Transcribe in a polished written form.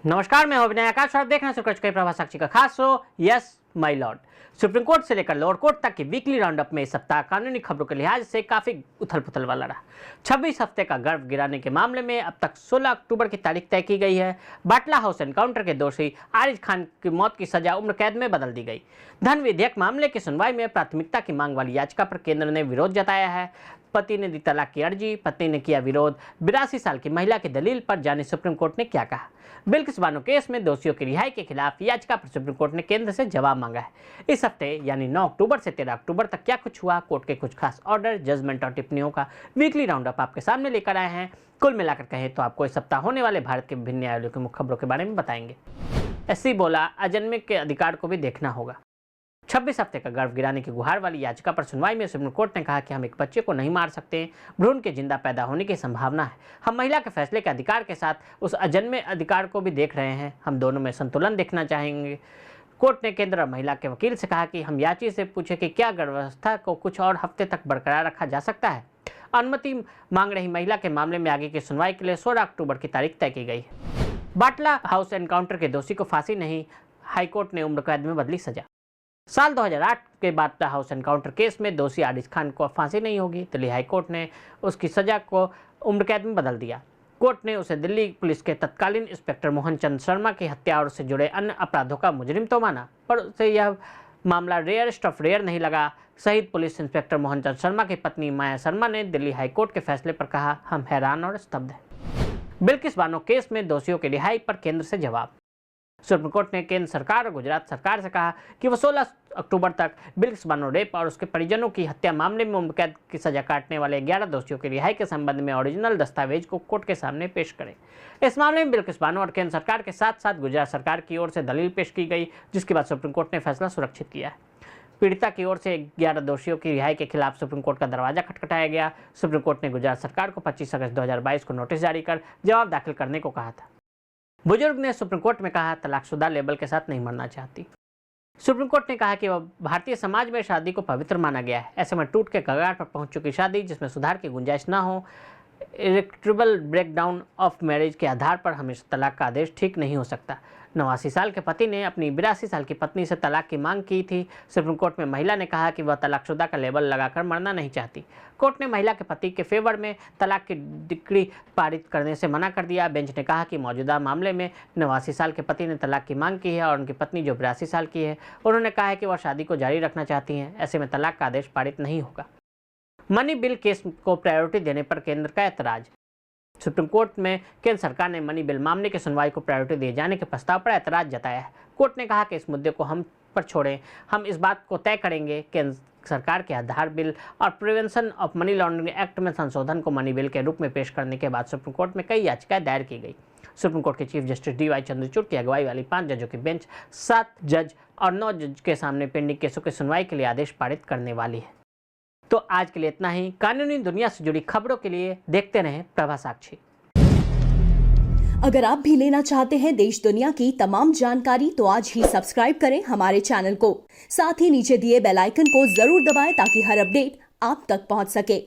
नमस्कार, मैं अभिनय आकाश और देख रहे हैं सुकृत प्रभा साक्षी का खास show yes my Lord. Supreme court से लेकर लोअर कोर्ट तक की वीकली राउंडअप में इस सप्ताह कानूनी खबरों के लिहाज से काफी उथल पुथल वाला रहा। 26 हफ्ते का गर्भ गिराने के मामले में अब तक 16 अक्टूबर की तारीख तय की गई है। बाटला हाउस एनकाउंटर के दोषी आरिज खान की मौत की सजा उम्र कैद में बदल दी गई। धन विधेयक मामले की सुनवाई में प्राथमिकता की मांग वाली याचिका पर केंद्र ने विरोध जताया है। पति ने दी तलाक की अर्जी, पत्नी ने किया विरोध। 82 साल की महिला की दलील पर जाने सुप्रीम कोर्ट ने क्या कहा। बिल्किस बानो केस में दोषियों की रिहाई के खिलाफ याचिका पर सुप्रीम कोर्ट ने केंद्र से जवाब मांगा है। इस हफ्ते यानी 9 अक्टूबर से 13 अक्टूबर तक क्या कुछ हुआ, कोर्ट के कुछ खास ऑर्डर, जजमेंट और टिप्पणियों का वीकली राउंडअप आपके सामने लेकर आए हैं। कुल मिलाकर कहें तो आपको इस सप्ताह होने वाले भारत के विभिन्न न्यायालयों की मुख्य खबरों के बारे में बताएंगे। एससी बोला, अजन्मे के अधिकार को भी देखना होगा। 26 हफ्ते का गर्भ गिराने की गुहार वाली याचिका पर सुनवाई में सुप्रीम कोर्ट ने कहा कि हम एक बच्चे को नहीं मार सकते, भ्रूण के जिंदा पैदा होने की संभावना है। हम महिला के फैसले के अधिकार के साथ उस अजन्मे अधिकार को भी देख रहे हैं। हम दोनों में संतुलन देखना चाहेंगे। कोर्ट ने केंद्र और महिला के वकील से कहा कि हम याची से पूछे कि क्या गर्भावस्था को कुछ और हफ्ते तक बरकरार रखा जा सकता है। अनुमति मांग रही महिला के मामले में आगे की सुनवाई के लिए 16 अक्टूबर की तारीख तय की गई है। बाटला हाउस एनकाउंटर के दोषी को फांसी नहीं, हाईकोर्ट ने उम्र कैद में बदली सजा। साल 2008 के बाटला हाउस एनकाउंटर केस में दोषी आरिज खान को फांसी नहीं होगी। दिल्ली हाईकोर्ट ने उसकी सजा को उम्र कैद में बदल दिया। कोर्ट ने उसे दिल्ली पुलिस के तत्कालीन इंस्पेक्टर मोहन चंद शर्मा की हत्या और उससे जुड़े अन्य अपराधों का मुजरिम तो माना, पर उसे यह मामला रेयरेस्ट ऑफ रेयर नहीं लगा। शहीद पुलिस इंस्पेक्टर मोहन चंद शर्मा की पत्नी माया शर्मा ने दिल्ली हाईकोर्ट के फैसले पर कहा, हम हैरान और स्तब्ध हैं। बिल्किस बानो केस में दोषियों की रिहाई पर केंद्र से जवाब। सुप्रीम कोर्ट ने केंद्र सरकार और गुजरात सरकार से कहा कि वो 16 अक्टूबर तक बिल्किस बानो रेप और उसके परिजनों की हत्या मामले में उम्र कैद की सजा काटने वाले 11 दोषियों की रिहाई के संबंध में ओरिजिनल दस्तावेज को कोर्ट के सामने पेश करें। इस मामले में बिल्किस बानो और केंद्र सरकार के साथ साथ गुजरात सरकार की ओर से दलील पेश की गई, जिसके बाद सुप्रीम कोर्ट ने फैसला सुरक्षित किया है। पीड़िता की ओर से 11 दोषियों की रिहाई के खिलाफ सुप्रीम कोर्ट का दरवाजा खटखटाया गया। सुप्रीम कोर्ट ने गुजरात सरकार को 25 अगस्त 2022 को नोटिस जारी कर जवाब दाखिल करने को कहा था। बुजुर्ग ने सुप्रीम कोर्ट में कहा, तलाकशुदा लेबल के साथ नहीं मरना चाहती। सुप्रीम कोर्ट ने कहा कि वह भारतीय समाज में शादी को पवित्र माना गया है। ऐसे में टूट के कगार पर पहुंच चुकी शादी जिसमें सुधार की गुंजाइश न हो, इरेक्टेबल ब्रेकडाउन ऑफ मैरिज के आधार पर हमेशा तलाक का आदेश ठीक नहीं हो सकता। 89 साल के पति ने अपनी 82 साल की पत्नी से तलाक की मांग की थी। सुप्रीम कोर्ट में महिला ने कहा कि वह तलाकशुदा का लेबल लगाकर मरना नहीं चाहती। कोर्ट ने महिला के पति के फेवर में तलाक की डिक्री पारित करने से मना कर दिया। बेंच ने कहा कि मौजूदा मामले में 89 साल के पति ने तलाक की मांग की है और उनकी पत्नी जो 82 साल की है, उन्होंने कहा है कि वह शादी को जारी रखना चाहती हैं। ऐसे में तलाक का आदेश पारित नहीं होगा। मनी बिल केस को प्रायोरिटी देने पर केंद्र का ऐतराज। सुप्रीम कोर्ट में केंद्र सरकार ने मनी बिल मामले की सुनवाई को प्रायोरिटी दिए जाने के प्रस्ताव पर ऐतराज जताया है। कोर्ट ने कहा कि इस मुद्दे को हम पर छोड़ें, हम इस बात को तय करेंगे। केंद्र सरकार के आधार बिल और prevention of money laundering act में संशोधन को मनी बिल के रूप में पेश करने के बाद सुप्रीम कोर्ट में कई याचिकाएं दायर की गई। सुप्रीम कोर्ट के चीफ जस्टिस DY चंद्रचूड़ की अगुवाई वाली 5 जजों की बेंच 7 जज और 9 जज के सामने पेंडिंग केसों की सुनवाई के लिए आदेश पारित करने वाली है। तो आज के लिए इतना ही। कानूनी दुनिया से जुड़ी खबरों के लिए देखते रहें प्रभा साक्षी। अगर आप भी लेना चाहते हैं देश दुनिया की तमाम जानकारी तो आज ही सब्सक्राइब करें हमारे चैनल को। साथ ही नीचे दिए बेल आइकन को जरूर दबाएं ताकि हर अपडेट आप तक पहुंच सके।